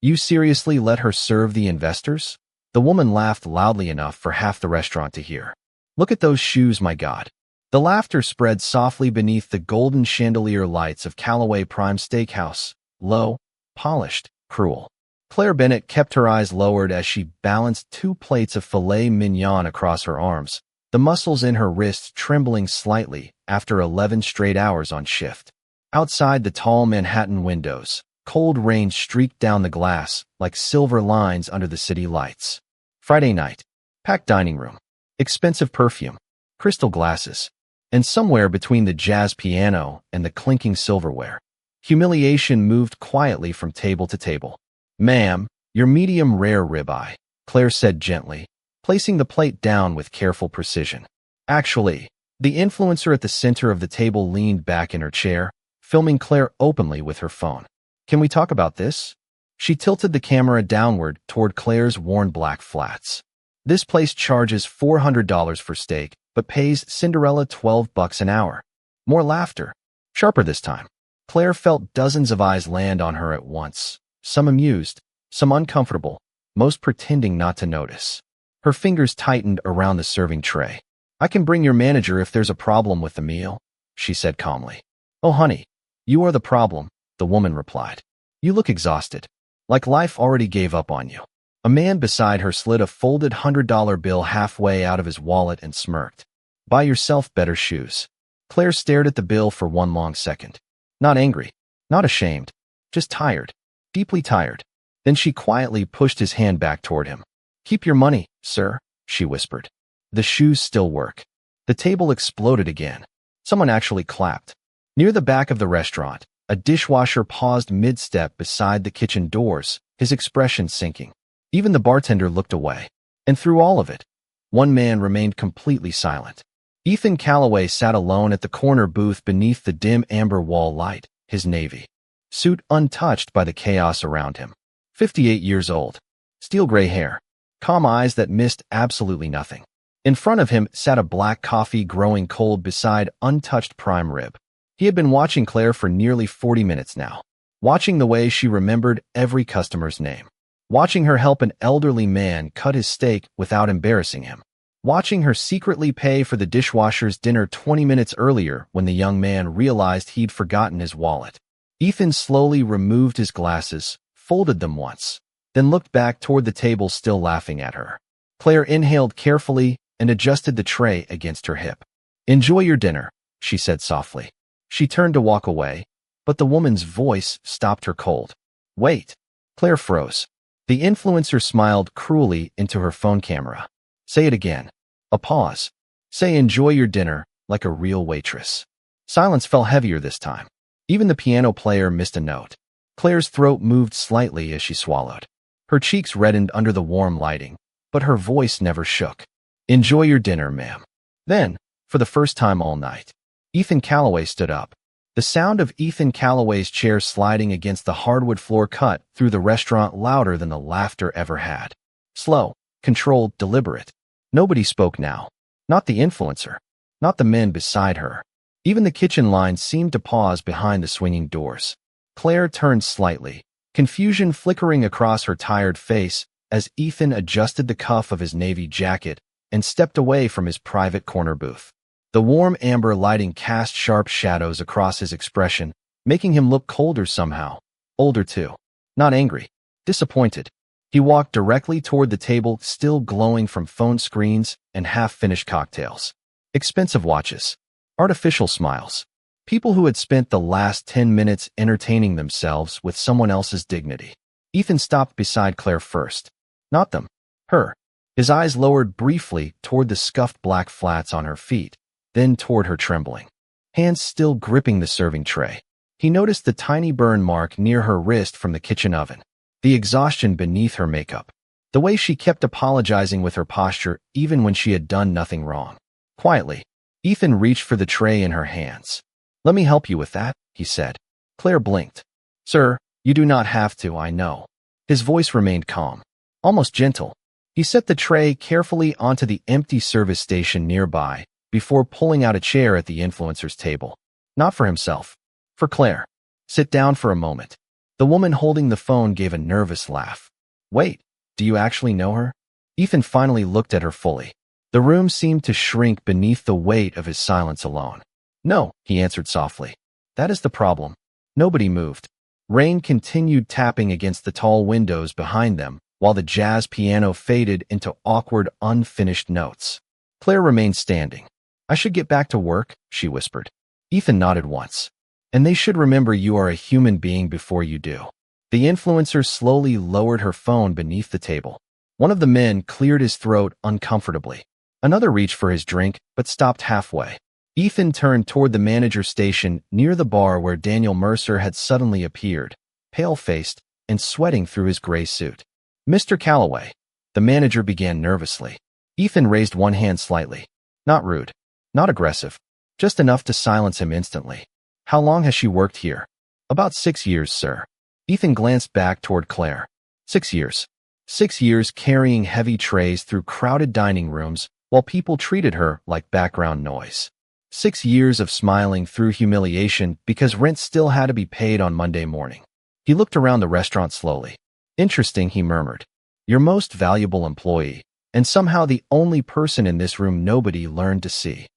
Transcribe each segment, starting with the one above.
You seriously let her serve the investors? The woman laughed loudly enough for half the restaurant to hear. Look at those shoes, my God. The laughter spread softly beneath the golden chandelier lights of Callaway Prime Steakhouse. Low, polished, cruel. Claire Bennett kept her eyes lowered as she balanced 2 plates of filet mignon across her arms, the muscles in her wrists trembling slightly after 11 straight hours on shift. Outside the tall Manhattan windows, cold rain streaked down the glass like silver lines under the city lights. Friday night. Packed dining room. Expensive perfume. Crystal glasses. And somewhere between the jazz piano and the clinking silverware, humiliation moved quietly from table to table. Ma'am, your medium-rare ribeye, Claire said gently, placing the plate down with careful precision. Actually, the influencer at the center of the table leaned back in her chair, filming Claire openly with her phone. Can we talk about this? She tilted the camera downward toward Claire's worn black flats. This place charges $400 for steak, but pays Cinderella $12 an hour. More laughter. Sharper this time. Claire felt dozens of eyes land on her at once, some amused, some uncomfortable, most pretending not to notice. Her fingers tightened around the serving tray. I can bring your manager if there's a problem with the meal, she said calmly. Oh, honey, you are the problem, the woman replied. You look exhausted, like life already gave up on you. A man beside her slid a folded $100 bill halfway out of his wallet and smirked. Buy yourself better shoes. Claire stared at the bill for one long second. Not angry, not ashamed, just tired, deeply tired. Then she quietly pushed his hand back toward him. Keep your money, sir, she whispered. The shoes still work. The table exploded again. Someone actually clapped. Near the back of the restaurant, a dishwasher paused mid-step beside the kitchen doors, his expression sinking. Even the bartender looked away. And through all of it, one man remained completely silent. Ethan Callaway sat alone at the corner booth beneath the dim amber wall light, his navy suit untouched by the chaos around him. 58 years old. Steel gray hair. Calm eyes that missed absolutely nothing. In front of him sat a black coffee growing cold beside untouched prime rib. He had been watching Claire for nearly 40 minutes now. Watching the way she remembered every customer's name. Watching her help an elderly man cut his steak without embarrassing him. Watching her secretly pay for the dishwasher's dinner 20 minutes earlier when the young man realized he'd forgotten his wallet. Ethan slowly removed his glasses, folded them once, then looked back toward the table still laughing at her. Claire inhaled carefully and adjusted the tray against her hip. Enjoy your dinner, she said softly. She turned to walk away, but the woman's voice stopped her cold. Wait. Claire froze. The influencer smiled cruelly into her phone camera. Say it again. A pause. Say enjoy your dinner like a real waitress. Silence fell heavier this time. Even the piano player missed a note. Claire's throat moved slightly as she swallowed. Her cheeks reddened under the warm lighting, but her voice never shook. Enjoy your dinner, ma'am. Then, for the first time all night, Ethan Callaway stood up. The sound of Ethan Callaway's chair sliding against the hardwood floor cut through the restaurant louder than the laughter ever had. Slow, controlled, deliberate. Nobody spoke now. Not the influencer. Not the men beside her. Even the kitchen line seemed to pause behind the swinging doors. Claire turned slightly, confusion flickering across her tired face as Ethan adjusted the cuff of his navy jacket and stepped away from his private corner booth. The warm amber lighting cast sharp shadows across his expression, making him look colder somehow. Older too. Not angry. Disappointed. He walked directly toward the table, still glowing from phone screens and half-finished cocktails. Expensive watches. Artificial smiles. People who had spent the last 10 minutes entertaining themselves with someone else's dignity. Ethan stopped beside Claire first. Not them. Her. His eyes lowered briefly toward the scuffed black flats on her feet, then toward her trembling hands still gripping the serving tray. He noticed the tiny burn mark near her wrist from the kitchen oven, the exhaustion beneath her makeup, the way she kept apologizing with her posture even when she had done nothing wrong. Quietly, Ethan reached for the tray in her hands. Let me help you with that, he said. Claire blinked. Sir, you do not have to, I know. His voice remained calm, almost gentle. He set the tray carefully onto the empty service station nearby, before pulling out a chair at the influencer's table. Not for himself. For Claire. Sit down for a moment. The woman holding the phone gave a nervous laugh. Wait, do you actually know her? Ethan finally looked at her fully. The room seemed to shrink beneath the weight of his silence alone. No, he answered softly. That is the problem. Nobody moved. Rain continued tapping against the tall windows behind them, while the jazz piano faded into awkward, unfinished notes. Claire remained standing. I should get back to work, she whispered. Ethan nodded once. And they should remember you are a human being before you do. The influencer slowly lowered her phone beneath the table. One of the men cleared his throat uncomfortably. Another reached for his drink, but stopped halfway. Ethan turned toward the manager's station near the bar where Daniel Mercer had suddenly appeared, pale-faced and sweating through his gray suit. Mr. Calloway, the manager began nervously. Ethan raised one hand slightly. Not rude, not aggressive, just enough to silence him instantly. How long has she worked here? About 6 years, sir. Ethan glanced back toward Claire. 6 years. 6 years carrying heavy trays through crowded dining rooms while people treated her like background noise. 6 years of smiling through humiliation because rent still had to be paid on Monday morning. He looked around the restaurant slowly. Interesting, he murmured. Your most valuable employee, and somehow the only person in this room nobody learned to see.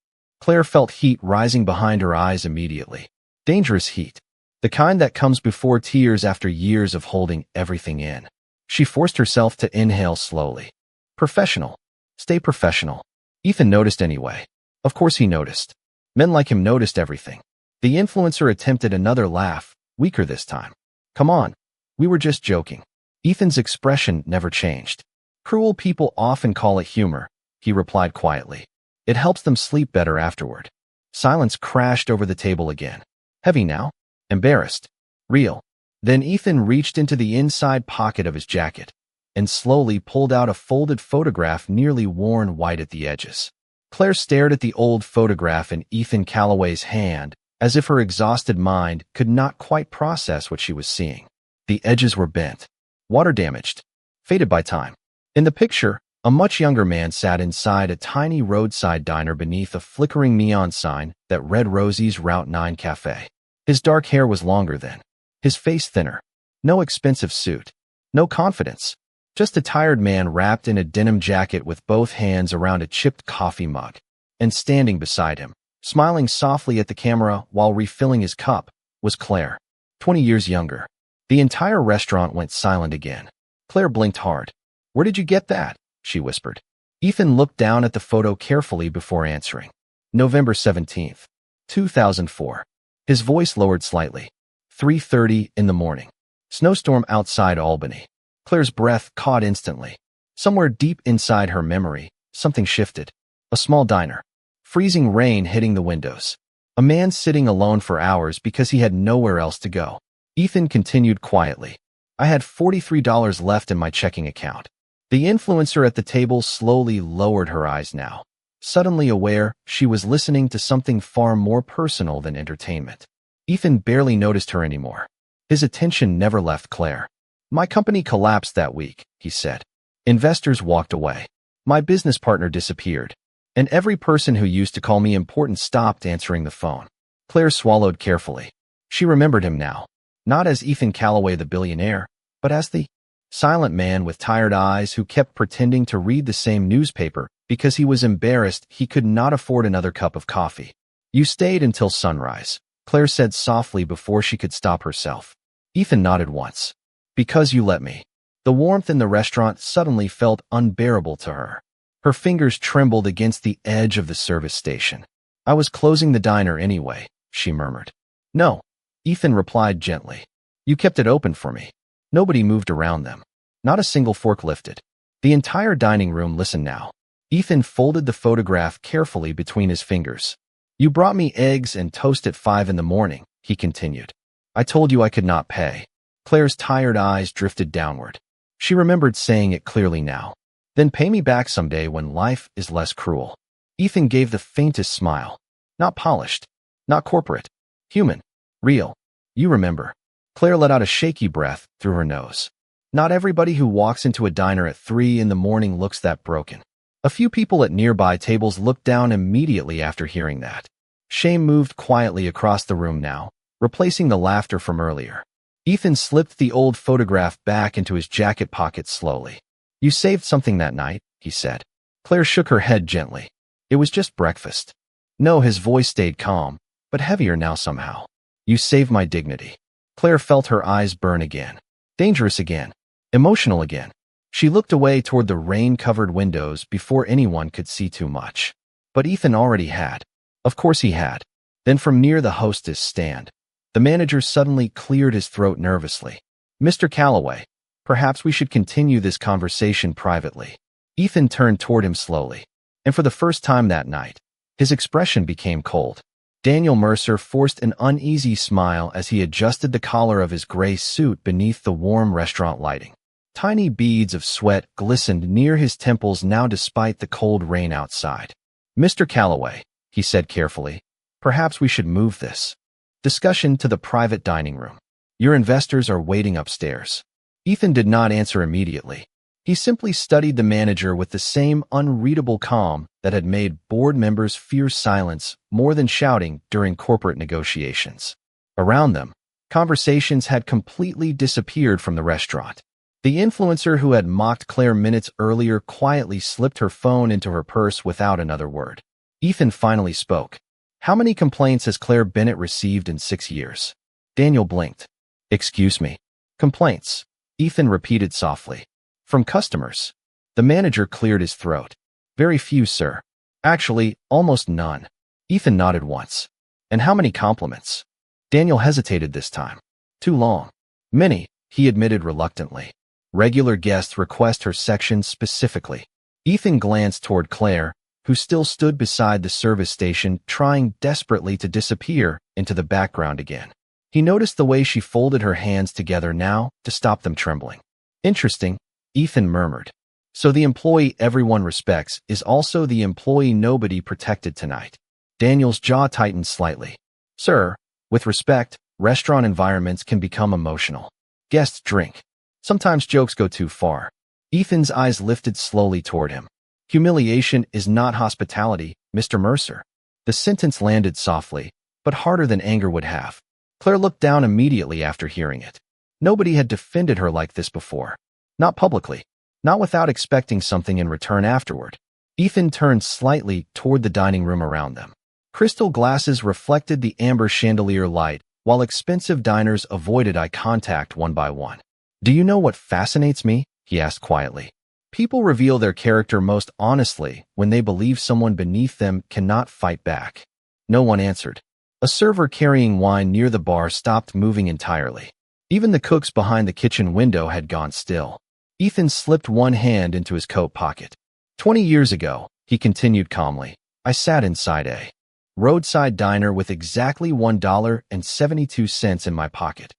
Claire felt heat rising behind her eyes immediately. Dangerous heat. The kind that comes before tears after years of holding everything in. She forced herself to inhale slowly. Professional. Stay professional. Ethan noticed anyway. Of course he noticed. Men like him noticed everything. The influencer attempted another laugh, weaker this time. Come on. We were just joking. Ethan's expression never changed. Cruel people often call it humor, he replied quietly. It helps them sleep better afterward. Silence crashed over the table again. Heavy now? Embarrassed? Real? Then Ethan reached into the inside pocket of his jacket and slowly pulled out a folded photograph nearly worn white at the edges. Claire stared at the old photograph in Ethan Calloway's hand as if her exhausted mind could not quite process what she was seeing. The edges were bent, water-damaged, faded by time. In the picture, a much younger man sat inside a tiny roadside diner beneath a flickering neon sign that read Rosie's Route 9 Cafe. His dark hair was longer then, his face thinner. No expensive suit, no confidence. Just a tired man wrapped in a denim jacket with both hands around a chipped coffee mug. And standing beside him, smiling softly at the camera while refilling his cup, was Claire, 20 years younger. The entire restaurant went silent again. Claire blinked hard. Where did you get that? She whispered. Ethan looked down at the photo carefully before answering. November 17th, 2004. His voice lowered slightly. 3:30 in the morning. Snowstorm outside Albany. Claire's breath caught instantly. Somewhere deep inside her memory, something shifted. A small diner. Freezing rain hitting the windows. A man sitting alone for hours because he had nowhere else to go. Ethan continued quietly. I had $43 left in my checking account. The influencer at the table slowly lowered her eyes now. Suddenly aware, she was listening to something far more personal than entertainment. Ethan barely noticed her anymore. His attention never left Claire. My company collapsed that week, he said. Investors walked away. My business partner disappeared. And every person who used to call me important stopped answering the phone. Claire swallowed carefully. She remembered him now. Not as Ethan Calloway the billionaire, but as the silent man with tired eyes who kept pretending to read the same newspaper because he was embarrassed he could not afford another cup of coffee. You stayed until sunrise, Claire said softly before she could stop herself. Ethan nodded once. Because you let me. The warmth in the restaurant suddenly felt unbearable to her. Her fingers trembled against the edge of the service station. I was closing the diner anyway, she murmured. No, Ethan replied gently. You kept it open for me. Nobody moved around them. Not a single fork lifted. The entire dining room listened now. Ethan folded the photograph carefully between his fingers. You brought me eggs and toast at 5 in the morning, he continued. I told you I could not pay. Claire's tired eyes drifted downward. She remembered saying it clearly now. Then pay me back someday when life is less cruel. Ethan gave the faintest smile. Not polished. Not corporate. Human. Real. You remember. Claire let out a shaky breath through her nose. Not everybody who walks into a diner at 3 in the morning looks that broken. A few people at nearby tables looked down immediately after hearing that. Shame moved quietly across the room now, replacing the laughter from earlier. Ethan slipped the old photograph back into his jacket pocket slowly. You saved something that night, he said. Claire shook her head gently. It was just breakfast. No, his voice stayed calm, but heavier now somehow. You saved my dignity. Claire felt her eyes burn again. Dangerous again. Emotional again. She looked away toward the rain-covered windows before anyone could see too much. But Ethan already had. Of course he had. Then from near the hostess stand, the manager suddenly cleared his throat nervously. Mr. Calloway, perhaps we should continue this conversation privately. Ethan turned toward him slowly, and for the first time that night, his expression became cold. Daniel Mercer forced an uneasy smile as he adjusted the collar of his gray suit beneath the warm restaurant lighting. Tiny beads of sweat glistened near his temples now despite the cold rain outside. Mr. Calloway, he said carefully, perhaps we should move this discussion to the private dining room. Your investors are waiting upstairs. Ethan did not answer immediately. He simply studied the manager with the same unreadable calm that had made board members fear silence more than shouting during corporate negotiations. Around them, conversations had completely disappeared from the restaurant. The influencer who had mocked Claire minutes earlier quietly slipped her phone into her purse without another word. Ethan finally spoke. How many complaints has Claire Bennett received in 6 years? Daniel blinked. Excuse me. Complaints, Ethan repeated softly. From customers. The manager cleared his throat. Very few, sir. Actually, almost none. Ethan nodded once. And how many compliments? Daniel hesitated this time. Too long. Many, he admitted reluctantly. Regular guests request her section specifically. Ethan glanced toward Claire, who still stood beside the service station trying desperately to disappear into the background again. He noticed the way she folded her hands together now to stop them trembling. Interesting, Ethan murmured. So the employee everyone respects is also the employee nobody protected tonight. Daniel's jaw tightened slightly. Sir, with respect, restaurant environments can become emotional. Guests drink. Sometimes jokes go too far. Ethan's eyes lifted slowly toward him. Humiliation is not hospitality, Mr. Mercer. The sentence landed softly, but harder than anger would have. Claire looked down immediately after hearing it. Nobody had defended her like this before. Not publicly. Not without expecting something in return afterward. Ethan turned slightly toward the dining room around them. Crystal glasses reflected the amber chandelier light, while expensive diners avoided eye contact one by one. Do you know what fascinates me? He asked quietly. People reveal their character most honestly when they believe someone beneath them cannot fight back. No one answered. A server carrying wine near the bar stopped moving entirely. Even the cooks behind the kitchen window had gone still. Ethan slipped one hand into his coat pocket. 20 years ago, he continued calmly, I sat inside a roadside diner with exactly $1.72 in my pocket.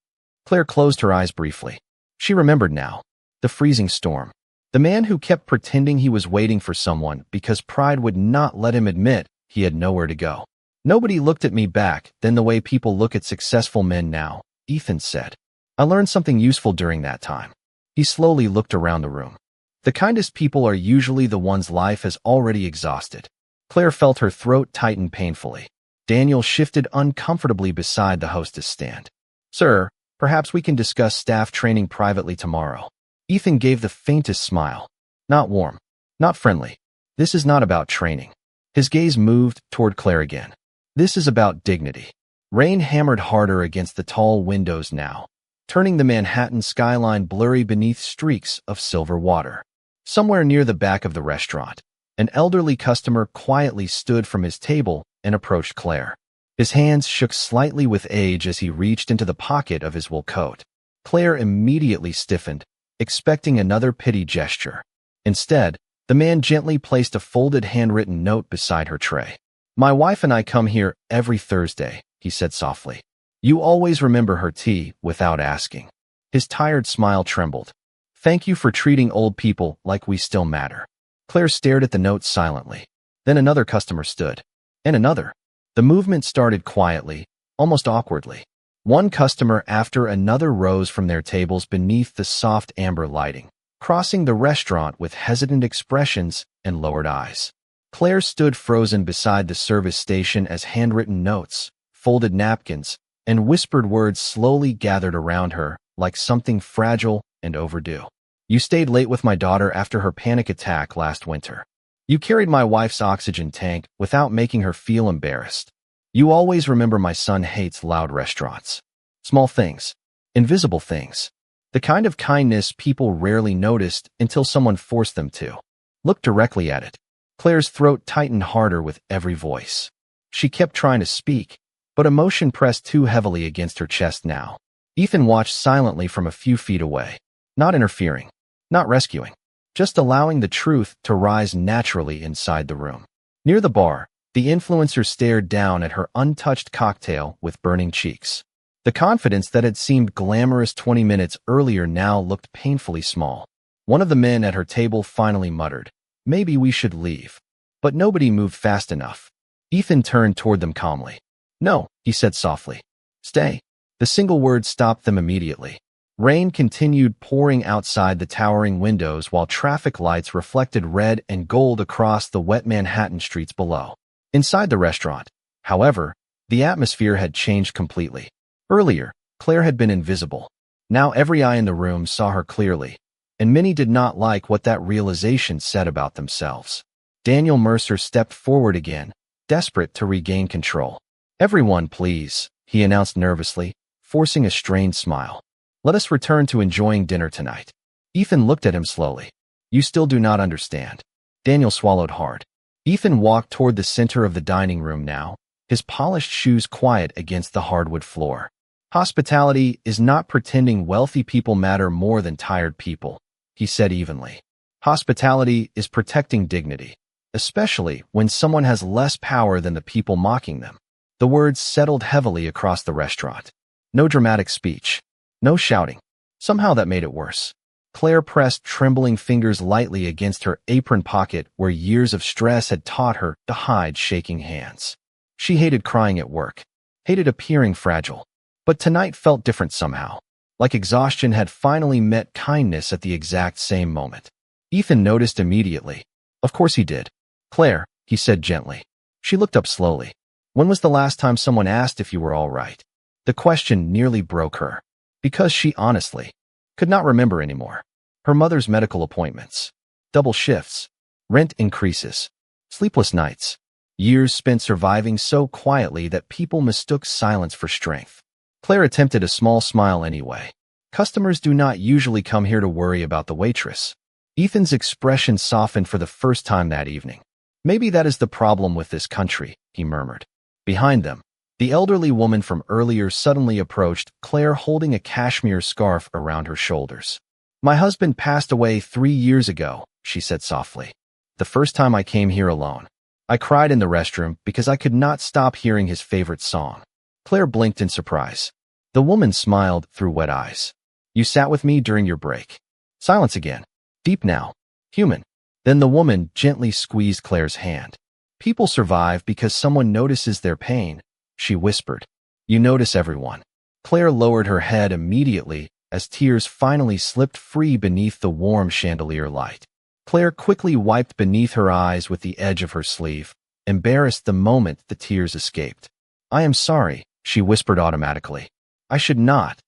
Claire closed her eyes briefly. She remembered now. The freezing storm. The man who kept pretending he was waiting for someone because pride would not let him admit he had nowhere to go. Nobody looked at me back then the way people look at successful men now, Ethan said. I learned something useful during that time. He slowly looked around the room. The kindest people are usually the ones life has already exhausted. Claire felt her throat tighten painfully. Daniel shifted uncomfortably beside the hostess stand. Sir, perhaps we can discuss staff training privately tomorrow. Ethan gave the faintest smile. Not warm. Not friendly. This is not about training. His gaze moved toward Claire again. This is about dignity. Rain hammered harder against the tall windows now, turning the Manhattan skyline blurry beneath streaks of silver water. Somewhere near the back of the restaurant, an elderly customer quietly stood from his table and approached Claire. His hands shook slightly with age as he reached into the pocket of his wool coat. Claire immediately stiffened, expecting another pity gesture. Instead, the man gently placed a folded handwritten note beside her tray. My wife and I come here every Thursday, he said softly. You always remember her tea without asking. His tired smile trembled. Thank you for treating old people like we still matter. Claire stared at the note silently. Then another customer stood. And another. The movement started quietly, almost awkwardly. One customer after another rose from their tables beneath the soft amber lighting, crossing the restaurant with hesitant expressions and lowered eyes. Claire stood frozen beside the service station as handwritten notes, folded napkins, and whispered words slowly gathered around her like something fragile and overdue. You stayed late with my daughter after her panic attack last winter. You carried my wife's oxygen tank without making her feel embarrassed. You always remember my son hates loud restaurants. Small things. Invisible things. The kind of kindness people rarely noticed until someone forced them to. Look directly at it. Claire's throat tightened harder with every voice. She kept trying to speak, but emotion pressed too heavily against her chest now. Ethan watched silently from a few feet away, not interfering, not rescuing, just allowing the truth to rise naturally inside the room. Near the bar, the influencer stared down at her untouched cocktail with burning cheeks. The confidence that had seemed glamorous 20 minutes earlier now looked painfully small. One of the men at her table finally muttered, "Maybe we should leave." But nobody moved fast enough. Ethan turned toward them calmly. "No," he said softly. "Stay." The single word stopped them immediately. Rain continued pouring outside the towering windows while traffic lights reflected red and gold across the wet Manhattan streets below. Inside the restaurant, however, the atmosphere had changed completely. Earlier, Claire had been invisible. Now every eye in the room saw her clearly, and many did not like what that realization said about themselves. Daniel Mercer stepped forward again, desperate to regain control. "Everyone, please," he announced nervously, forcing a strained smile. "Let us return to enjoying dinner tonight." Ethan looked at him slowly. "You still do not understand." Daniel swallowed hard. Ethan walked toward the center of the dining room now, his polished shoes quiet against the hardwood floor. "Hospitality is not pretending wealthy people matter more than tired people," he said evenly. "Hospitality is protecting dignity, especially when someone has less power than the people mocking them." The words settled heavily across the restaurant. No dramatic speech. No shouting. Somehow that made it worse. Claire pressed trembling fingers lightly against her apron pocket where years of stress had taught her to hide shaking hands. She hated crying at work, hated appearing fragile. But tonight felt different somehow, like exhaustion had finally met kindness at the exact same moment. Ethan noticed immediately. Of course he did. "Claire," he said gently. She looked up slowly. "When was the last time someone asked if you were all right?" The question nearly broke her, because she honestly could not remember anymore. Her mother's medical appointments, double shifts, rent increases, sleepless nights, years spent surviving so quietly that people mistook silence for strength. Claire attempted a small smile anyway. "Customers do not usually come here to worry about the waitress." Ethan's expression softened for the first time that evening. "Maybe that is the problem with this country," he murmured. Behind them, the elderly woman from earlier suddenly approached, Claire holding a cashmere scarf around her shoulders. "My husband passed away 3 years ago," she said softly. "The first time I came here alone. I cried in the restroom because I could not stop hearing his favorite song." Claire blinked in surprise. The woman smiled through wet eyes. "You sat with me during your break." Silence again. Deep now. Human. Then the woman gently squeezed Claire's hand. "People survive because someone notices their pain," she whispered. "You notice everyone." Claire lowered her head immediately as tears finally slipped free beneath the warm chandelier light. Claire quickly wiped beneath her eyes with the edge of her sleeve, embarrassed the moment the tears escaped. "I am sorry," she whispered automatically. "I should not."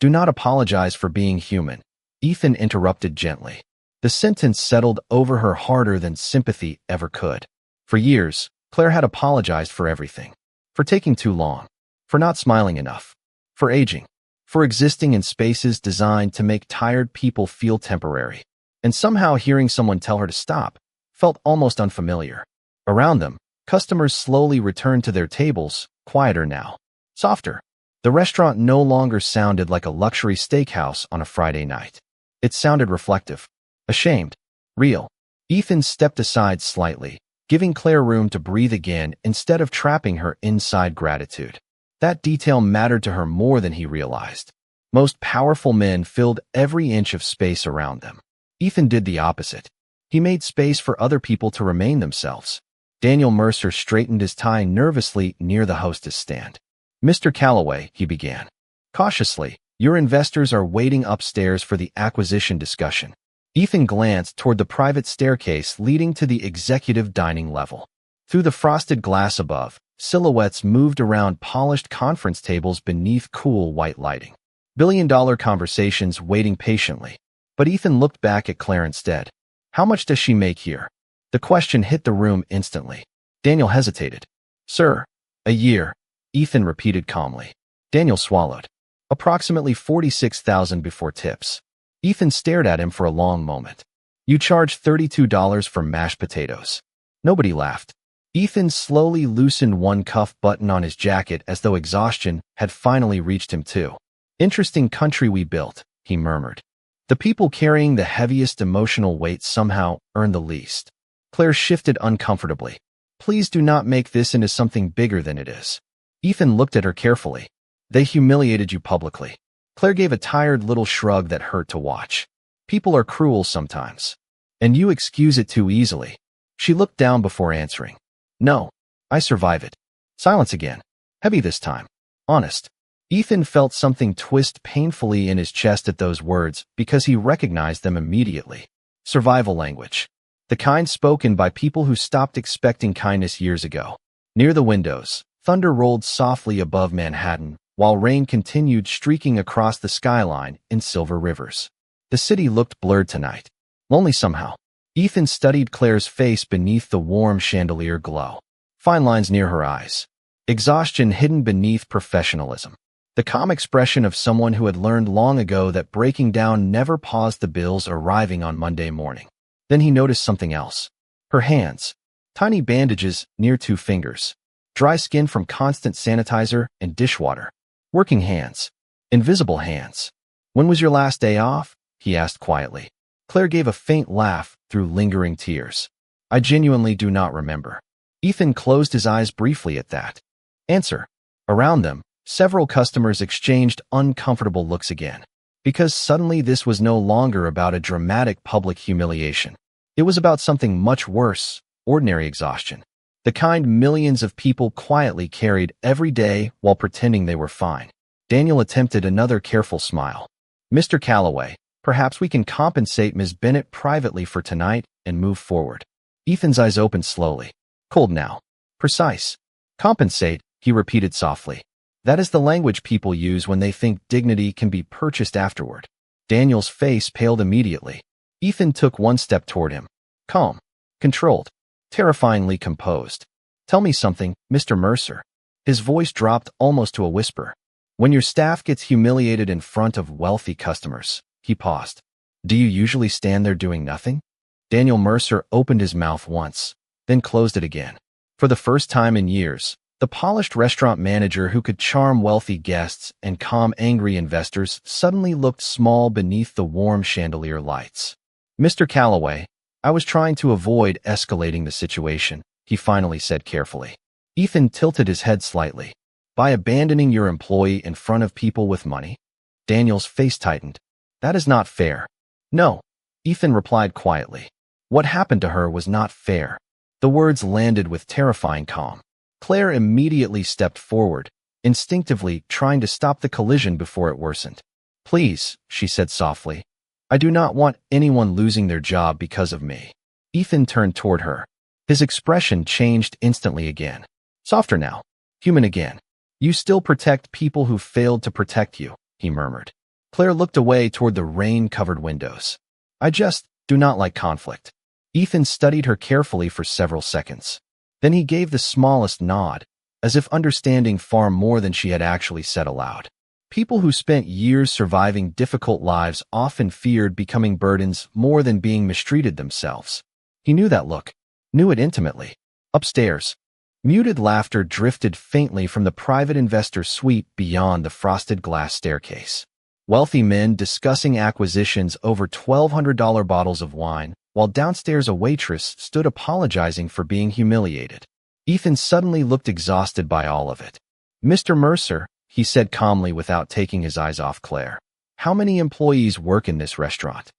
"Do not apologize for being human," Ethan interrupted gently. The sentence settled over her harder than sympathy ever could. For years, Claire had apologized for everything. For taking too long. For not smiling enough. For aging. For existing in spaces designed to make tired people feel temporary. And somehow hearing someone tell her to stop felt almost unfamiliar. Around them, customers slowly returned to their tables, quieter now. Softer. The restaurant no longer sounded like a luxury steakhouse on a Friday night. It sounded reflective. Ashamed. Real. Ethan stepped aside slightly, giving Claire room to breathe again instead of trapping her inside gratitude. That detail mattered to her more than he realized. Most powerful men filled every inch of space around them. Ethan did the opposite. He made space for other people to remain themselves. Daniel Mercer straightened his tie nervously near the hostess stand. "Mr. Calloway," he began. Cautiously, "your investors are waiting upstairs for the acquisition discussion." Ethan glanced toward the private staircase leading to the executive dining level. Through the frosted glass above, Silhouettes moved around polished conference tables beneath cool white lighting. Billion-dollar conversations waiting patiently. But Ethan looked back at Claire instead. How much does she make here? The question hit the room instantly. Daniel hesitated. Sir, a year, Ethan repeated calmly. Daniel swallowed. Approximately 46,000 before tips. Ethan stared at him for a long moment. You charge $32 for mashed potatoes. Nobody laughed. Ethan slowly loosened one cuff button on his jacket as though exhaustion had finally reached him too. Interesting country we built, he murmured. The people carrying the heaviest emotional weight somehow earn the least. Claire shifted uncomfortably. Please do not make this into something bigger than it is. Ethan looked at her carefully. They humiliated you publicly. Claire gave a tired little shrug that hurt to watch. People are cruel sometimes. And you excuse it too easily. She looked down before answering. No, I survive it. Silence again. Heavy this time. Honest. Ethan felt something twist painfully in his chest at those words because he recognized them immediately. Survival language. The kind spoken by people who stopped expecting kindness years ago. Near the windows, thunder rolled softly above Manhattan, while rain continued streaking across the skyline in silver rivers. The city looked blurred tonight. Lonely somehow. Ethan studied Claire's face beneath the warm chandelier glow. Fine lines near her eyes. Exhaustion hidden beneath professionalism. The calm expression of someone who had learned long ago that breaking down never paused the bills arriving on Monday morning. Then he noticed something else. Her hands. Tiny bandages near 2 fingers. Dry skin from constant sanitizer and dishwater. Working hands. Invisible hands. When was your last day off? He asked quietly. Claire gave a faint laugh through lingering tears. I genuinely do not remember. Ethan closed his eyes briefly at that. Answer. Around them, several customers exchanged uncomfortable looks again. Because suddenly this was no longer about a dramatic public humiliation. It was about something much worse, ordinary exhaustion. The kind millions of people quietly carried every day while pretending they were fine. Daniel attempted another careful smile. Mr. Calloway, perhaps we can compensate Ms. Bennett privately for tonight and move forward. Ethan's eyes opened slowly. Cold now. Precise. Compensate, he repeated softly. That is the language people use when they think dignity can be purchased afterward. Daniel's face paled immediately. Ethan took one step toward him. Calm. Controlled. Terrifyingly composed. Tell me something, Mr. Mercer. His voice dropped almost to a whisper. When your staff gets humiliated in front of wealthy customers, he paused. Do you usually stand there doing nothing? Daniel Mercer opened his mouth once, then closed it again. For the first time in years, the polished restaurant manager who could charm wealthy guests and calm angry investors suddenly looked small beneath the warm chandelier lights. Mr. Calloway, I was trying to avoid escalating the situation, he finally said carefully. Ethan tilted his head slightly. By abandoning your employee in front of people with money? Daniel's face tightened. That is not fair. No, Ethan replied quietly. What happened to her was not fair. The words landed with terrifying calm. Claire immediately stepped forward, instinctively trying to stop the collision before it worsened. Please, she said softly. I do not want anyone losing their job because of me. Ethan turned toward her. His expression changed instantly again. Softer now. Human again. You still protect people who failed to protect you, he murmured. Claire looked away toward the rain-covered windows. I just do not like conflict. Ethan studied her carefully for several seconds. Then he gave the smallest nod, as if understanding far more than she had actually said aloud. People who spent years surviving difficult lives often feared becoming burdens more than being mistreated themselves. He knew that look, knew it intimately. Upstairs, muted laughter drifted faintly from the private investor suite beyond the frosted glass staircase. Wealthy men discussing acquisitions over $1,200 bottles of wine, while downstairs a waitress stood apologizing for being humiliated. Ethan suddenly looked exhausted by all of it. Mr. Mercer, he said calmly without taking his eyes off Claire. How many employees work in this restaurant?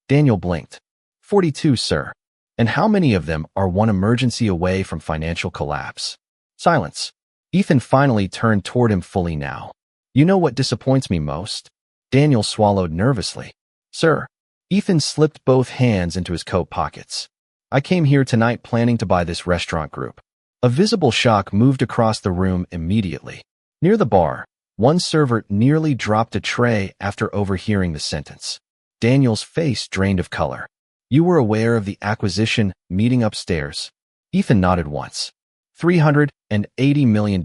Daniel blinked. 42, sir. And how many of them are one emergency away from financial collapse? Silence. Ethan finally turned toward him fully now. You know what disappoints me most? Daniel swallowed nervously. Sir. Ethan slipped both hands into his coat pockets. I came here tonight planning to buy this restaurant group. A visible shock moved across the room immediately. Near the bar, one server nearly dropped a tray after overhearing the sentence. Daniel's face drained of color. You were aware of the acquisition meeting upstairs? Ethan nodded once. $380 million.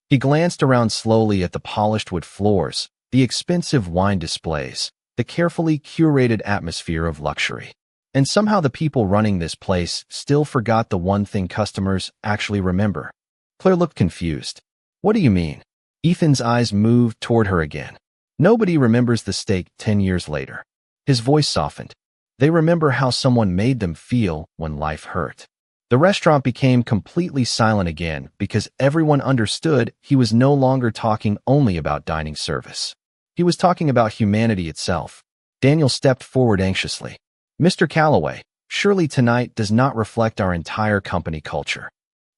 He glanced around slowly at the polished wood floors, the expensive wine displays, the carefully curated atmosphere of luxury. And somehow the people running this place still forgot the one thing customers actually remember. Claire looked confused. What do you mean? Ethan's eyes moved toward her again. Nobody remembers the steak 10 years later. His voice softened. They remember how someone made them feel when life hurt. The restaurant became completely silent again because everyone understood he was no longer talking only about dining service. He was talking about humanity itself. Daniel stepped forward anxiously. Mr. Calloway, surely tonight does not reflect our entire company culture.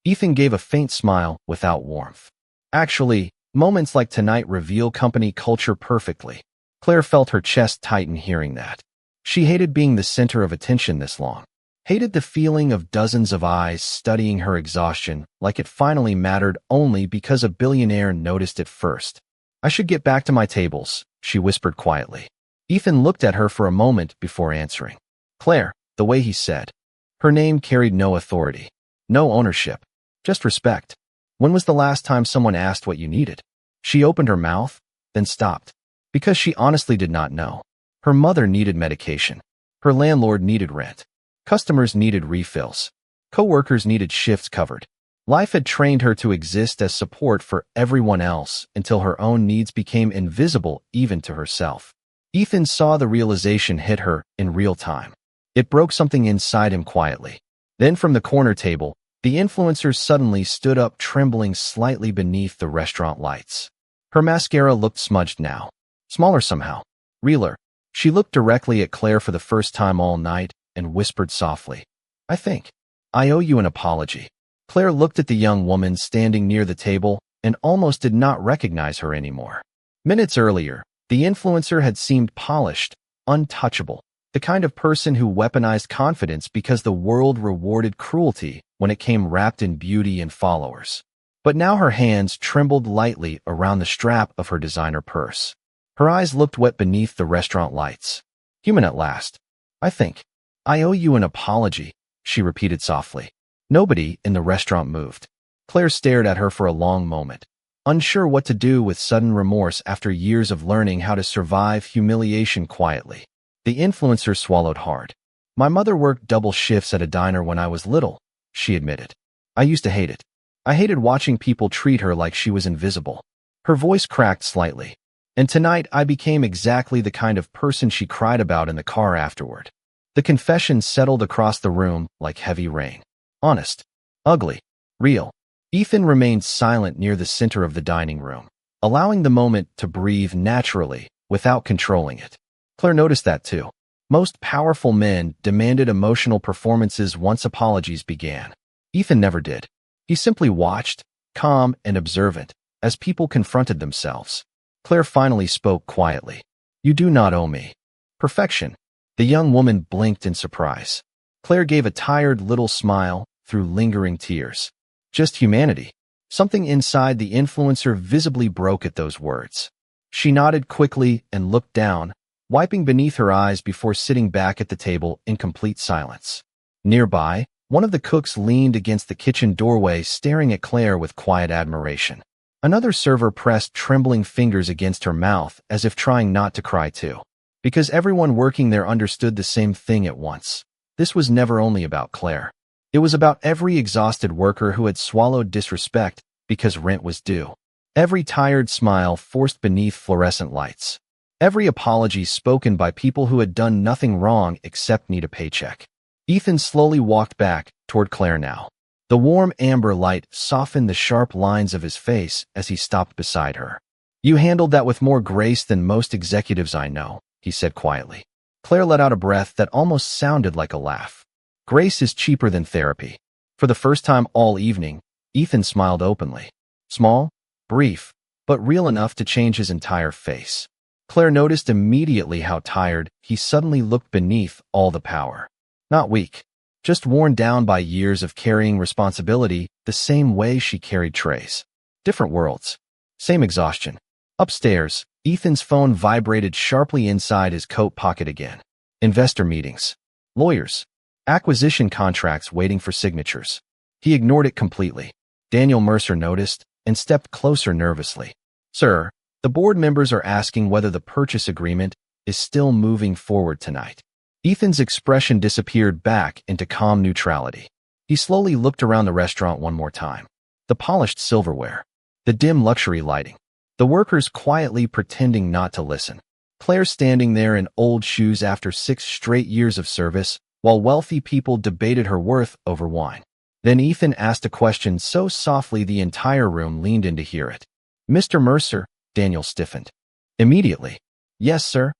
Ethan gave a faint smile without warmth. Actually, moments like tonight reveal company culture perfectly. Claire felt her chest tighten hearing that. She hated being the center of attention this long. Hated the feeling of dozens of eyes studying her exhaustion like it finally mattered only because a billionaire noticed it first. I should get back to my tables, she whispered quietly. Ethan looked at her for a moment before answering. Claire, the way he said. Her name carried no authority, no ownership, just respect. When was the last time someone asked what you needed? She opened her mouth, then stopped, because she honestly did not know. Her mother needed medication. Her landlord needed rent. Customers needed refills. Co-workers needed shifts covered. Life had trained her to exist as support for everyone else until her own needs became invisible even to herself. Ethan saw the realization hit her in real time. It broke something inside him quietly. Then from the corner table, the influencer suddenly stood up, trembling slightly beneath the restaurant lights. Her mascara looked smudged now. Smaller somehow. Realer. She looked directly at Claire for the first time all night and whispered softly, I owe you an apology. Claire looked at the young woman standing near the table and almost did not recognize her anymore. Minutes earlier, the influencer had seemed polished, untouchable, the kind of person who weaponized confidence because the world rewarded cruelty when it came wrapped in beauty and followers. But now her hands trembled lightly around the strap of her designer purse. Her eyes looked wet beneath the restaurant lights. Human at last. I owe you an apology, she repeated softly. Nobody in the restaurant moved. Claire stared at her for a long moment, unsure what to do with sudden remorse after years of learning how to survive humiliation quietly. The influencer swallowed hard. My mother worked double shifts at a diner when I was little, she admitted. I used to hate it. I hated watching people treat her like she was invisible. Her voice cracked slightly. And tonight I became exactly the kind of person she cried about in the car afterward. The confession settled across the room like heavy rain. Honest. Ugly. Real. Ethan remained silent near the center of the dining room, allowing the moment to breathe naturally without controlling it. Claire noticed that too. Most powerful men demanded emotional performances once apologies began. Ethan never did. He simply watched, calm and observant, as people confronted themselves. Claire finally spoke quietly. You do not owe me perfection. The young woman blinked in surprise. Claire gave a tired little smile through lingering tears. Just humanity. Something inside the influencer visibly broke at those words. She nodded quickly and looked down, wiping beneath her eyes before sitting back at the table in complete silence. Nearby, one of the cooks leaned against the kitchen doorway staring at Claire with quiet admiration. Another server pressed trembling fingers against her mouth as if trying not to cry too. Because everyone working there understood the same thing at once. This was never only about Claire. It was about every exhausted worker who had swallowed disrespect because rent was due. Every tired smile forced beneath fluorescent lights. Every apology spoken by people who had done nothing wrong except need a paycheck. Ethan slowly walked back toward Claire now. The warm amber light softened the sharp lines of his face as he stopped beside her. You handled that with more grace than most executives I know, he said quietly. Claire let out a breath that almost sounded like a laugh. Grace is cheaper than therapy. For the first time all evening, Ethan smiled openly. Small, brief, but real enough to change his entire face. Claire noticed immediately how tired he suddenly looked beneath all the power. Not weak. just worn down by years of carrying responsibility the same way she carried trays. Different worlds. Same exhaustion. Upstairs, Ethan's phone vibrated sharply inside his coat pocket again. Investor meetings. Lawyers. Acquisition contracts waiting for signatures. He ignored it completely. Daniel Mercer noticed and stepped closer nervously. Sir, the board members are asking whether the purchase agreement is still moving forward tonight. Ethan's expression disappeared back into calm neutrality. He slowly looked around the restaurant one more time. The polished silverware. The dim luxury lighting. The workers quietly pretending not to listen. Claire standing there in old shoes after 6 straight years of service, while wealthy people debated her worth over wine. Then Ethan asked a question so softly the entire room leaned in to hear it. Mr. Mercer, Daniel stiffened. Immediately. Yes, sir.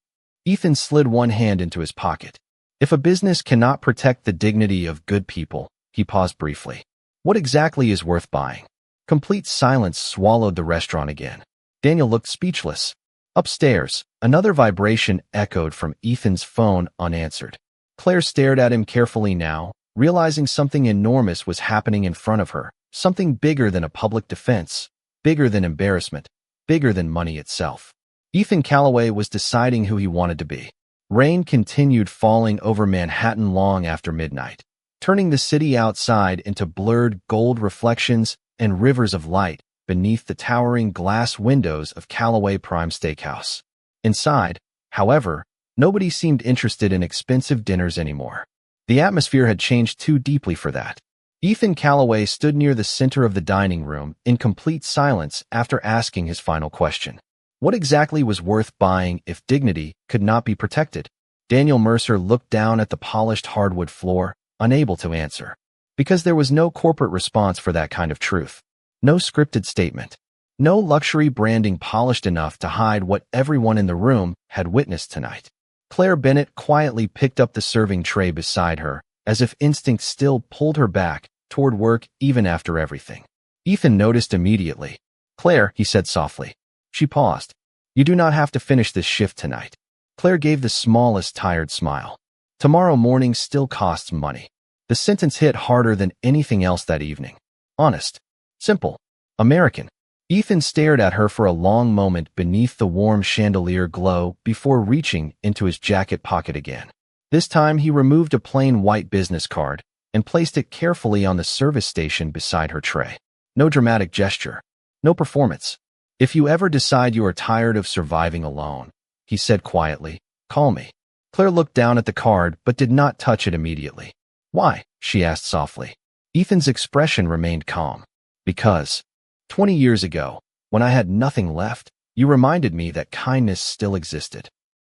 Ethan slid one hand into his pocket. If a business cannot protect the dignity of good people, he paused briefly. What exactly is worth buying? Complete silence swallowed the restaurant again. Daniel looked speechless. Upstairs, another vibration echoed from Ethan's phone unanswered. Claire stared at him carefully now, realizing something enormous was happening in front of her, something bigger than a public defense, bigger than embarrassment, bigger than money itself. Ethan Callaway was deciding who he wanted to be. Rain continued falling over Manhattan long after midnight, turning the city outside into blurred gold reflections and rivers of light beneath the towering glass windows of Callaway Prime Steakhouse. Inside, however, nobody seemed interested in expensive dinners anymore. The atmosphere had changed too deeply for that. Ethan Callaway stood near the center of the dining room in complete silence after asking his final question. What exactly was worth buying if dignity could not be protected? Daniel Mercer looked down at the polished hardwood floor, unable to answer. Because there was no corporate response for that kind of truth. No scripted statement. No luxury branding polished enough to hide what everyone in the room had witnessed tonight. Claire Bennett quietly picked up the serving tray beside her, as if instinct still pulled her back toward work even after everything. Ethan noticed immediately. Claire, he said softly. She paused. You do not have to finish this shift tonight. Claire gave the smallest tired smile. Tomorrow morning still costs money. The sentence hit harder than anything else that evening. Honest. Simple. American. Ethan stared at her for a long moment beneath the warm chandelier glow before reaching into his jacket pocket again. This time he removed a plain white business card and placed it carefully on the service station beside her tray. No dramatic gesture. No performance. If you ever decide you are tired of surviving alone, he said quietly, call me. Claire looked down at the card but did not touch it immediately. Why? She asked softly. Ethan's expression remained calm. Because 20 years ago, when I had nothing left, you reminded me that kindness still existed.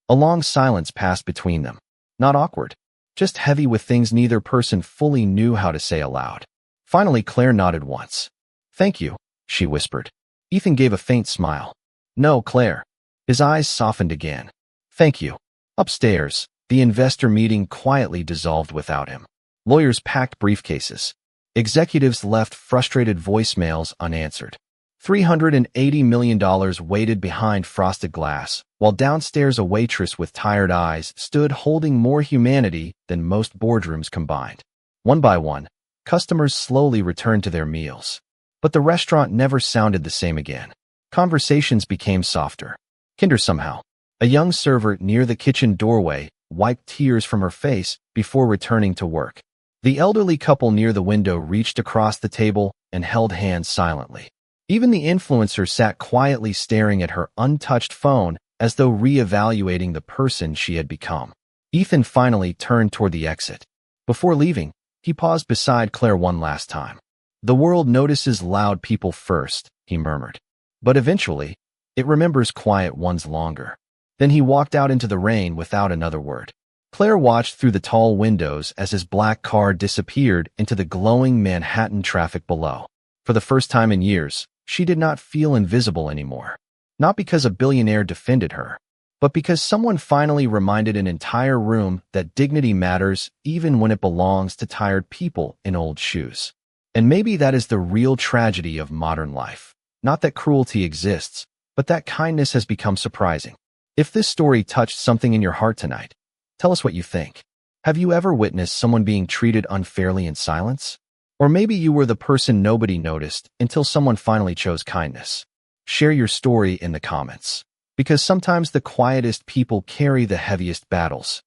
A long silence passed between them. Not awkward, just heavy with things neither person fully knew how to say aloud. Finally, Claire nodded once. Thank you, she whispered. Ethan gave a faint smile. No, Claire. His eyes softened again. Thank you. Upstairs, the investor meeting quietly dissolved without him. Lawyers packed briefcases. Executives left frustrated voicemails unanswered. $380 million waited behind frosted glass, while downstairs a waitress with tired eyes stood holding more humanity than most boardrooms combined. One by one, customers slowly returned to their meals. But the restaurant never sounded the same again. Conversations became softer. Kinder somehow. A young server near the kitchen doorway wiped tears from her face before returning to work. The elderly couple near the window reached across the table and held hands silently. Even the influencer sat quietly staring at her untouched phone as though re-evaluating the person she had become. Ethan finally turned toward the exit. Before leaving, he paused beside Claire one last time. The world notices loud people first, he murmured. But eventually, it remembers quiet ones longer. Then he walked out into the rain without another word. Claire watched through the tall windows as his black car disappeared into the glowing Manhattan traffic below. For the first time in years, she did not feel invisible anymore. Not because a billionaire defended her, but because someone finally reminded an entire room that dignity matters even when it belongs to tired people in old shoes. And maybe that is the real tragedy of modern life. Not that cruelty exists, but that kindness has become surprising. If this story touched something in your heart tonight, tell us what you think. Have you ever witnessed someone being treated unfairly in silence? Or maybe you were the person nobody noticed until someone finally chose kindness. Share your story in the comments. Because sometimes the quietest people carry the heaviest battles.